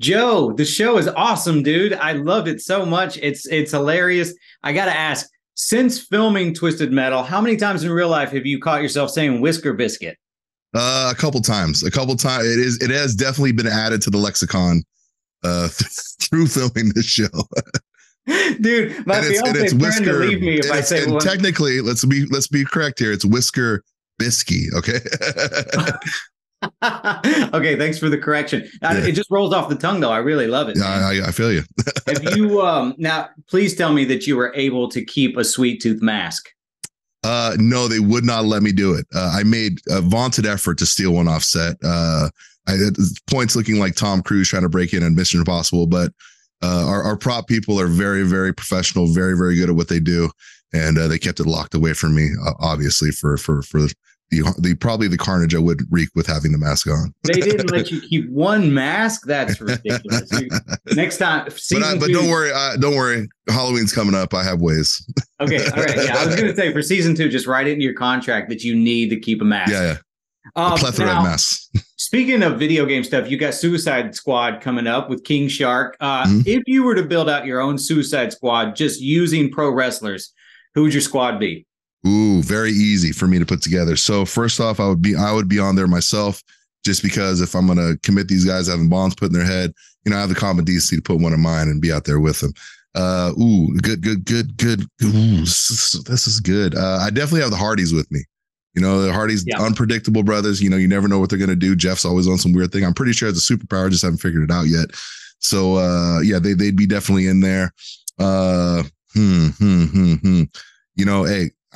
Joe, the show is awesome, dude. I loved it so much. It's hilarious. I got to ask, since filming Twisted Metal, how many times in real life have you caught yourself saying Whisker Biscuit? A couple times. It has definitely been added to the lexicon through filming this show. Dude, my fiance is trying to leave me if I say one. Technically, let's be correct here. It's Whisker Bisky, okay? Okay, thanks for the correction. It just rolls off the tongue, though. I really love it. Yeah, I feel you. Have you now? Please tell me that you were able to keep a sweet tooth mask. No, they would not let me do it. I made a vaunted effort to steal one off set. Points looking like Tom Cruise trying to break in on Mission Impossible, but our prop people are very, very professional, very, very good at what they do, and they kept it locked away from me. Obviously, for probably the carnage I would wreak with having the mask on. They didn't let you keep one mask. That's ridiculous. Next time, but don't worry. Halloween's coming up. I have ways. Okay, all right. Yeah, I was going to say for season 2, just write it into your contract that you need to keep a mask. Yeah. A plethora of masks. Speaking of video game stuff, you got Suicide Squad coming up with King Shark. If you were to build out your own Suicide Squad just using pro wrestlers, who would your squad be? Ooh, very easy for me to put together. So first off, I would be on there myself, just because if I'm going to commit these guys having bombs put in their head, I have the common decency to put one of mine and be out there with them. Good. Ooh, this is good. I definitely have the Hardys with me. The Hardys, unpredictable brothers. You never know what they're going to do. Jeff's always on some weird thing. I'm pretty sure it's a superpower, just haven't figured it out yet. So they'd be definitely in there. Hey,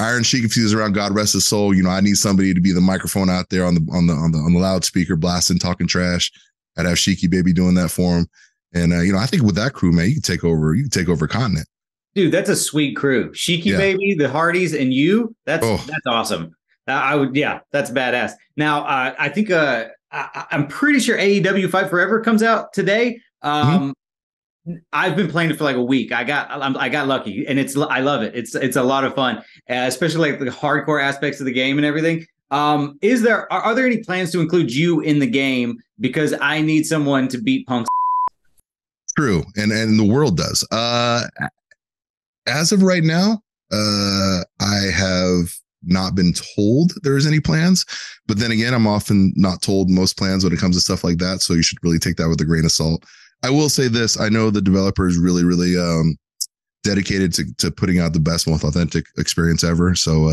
Iron Sheik, if he was around, God rest his soul. I need somebody to be the microphone out there on the loudspeaker, blasting, talking trash. I'd have Sheiky Baby doing that for him. And I think with that crew, man, you can take over a continent. Dude, that's a sweet crew. Sheiky Baby, the Hardys, and you. That's awesome. That's badass. Now, I think I'm pretty sure AEW Fight Forever comes out today. I've been playing it for like a week. I got lucky, and I love it. It's a lot of fun, especially like the hardcore aspects of the game and everything. Are there any plans to include you in the game? Because I need someone to beat Punk's. True, and the world does. As of right now, I have not been told there's any plans, but then again, I'm often not told most plans when it comes to stuff like that. So you should really take that with a grain of salt. I will say this. I know the developer is really, really dedicated to putting out the best, most authentic experience ever. So,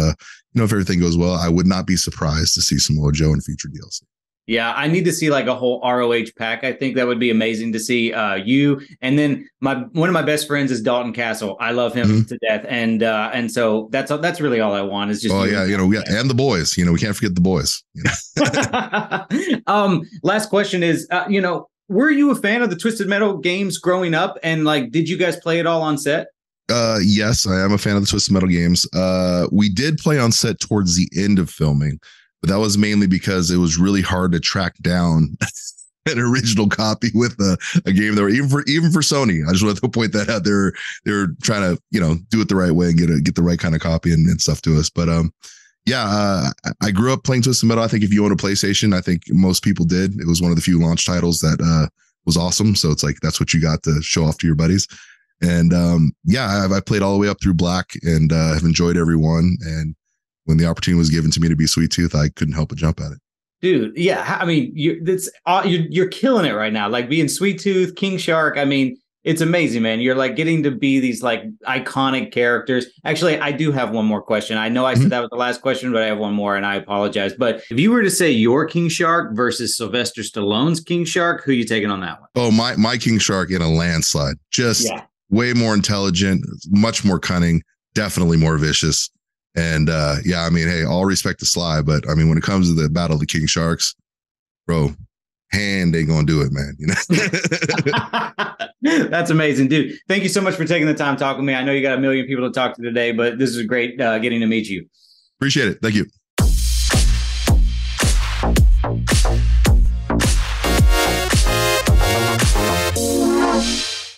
if everything goes well, I would not be surprised to see Samoa Joe in future DLC. Yeah, I need to see like a whole ROH pack. I think that would be amazing to see you. And then one of my best friends is Dalton Castle. I love him to death. And so that's really all I want is just. Oh yeah, and the boys. We can't forget the boys. Last question is, were you a fan of the Twisted Metal games growing up? And did you guys play it all on set? Yes, I am a fan of the Twisted Metal games. We did play on set towards the end of filming, but that was mainly because it was really hard to track down an original copy with a game that were even for Sony. I just wanted to point that out. They're trying to do it the right way and get the right kind of copy and stuff to us. But I grew up playing Twisted Metal. I think if you own a PlayStation, I think most people did. It was one of the few launch titles that was awesome. So it's like that's what you got to show off to your buddies. And I played all the way up through Black and have enjoyed every one. And when the opportunity was given to me to be Sweet Tooth, I couldn't help but jump at it. Dude, yeah. I mean, you're killing it right now. Like being Sweet Tooth, King Shark. I mean, it's amazing, man. You're getting to be these iconic characters. Actually, I do have one more question. I know I said that was the last question, but I have one more and I apologize. But if you were to say your King Shark versus Sylvester Stallone's King Shark, who are you taking on that one? Oh, my King Shark in a landslide. Just way more intelligent, much more cunning, definitely more vicious. And hey, all respect to Sly, but I mean, when it comes to the battle of the King Sharks, bro, hand ain't gonna do it, man. That's amazing, dude. Thank you so much for taking the time to talk with me. I know you got a million people to talk to today, but this is great getting to meet you. Appreciate it. Thank you.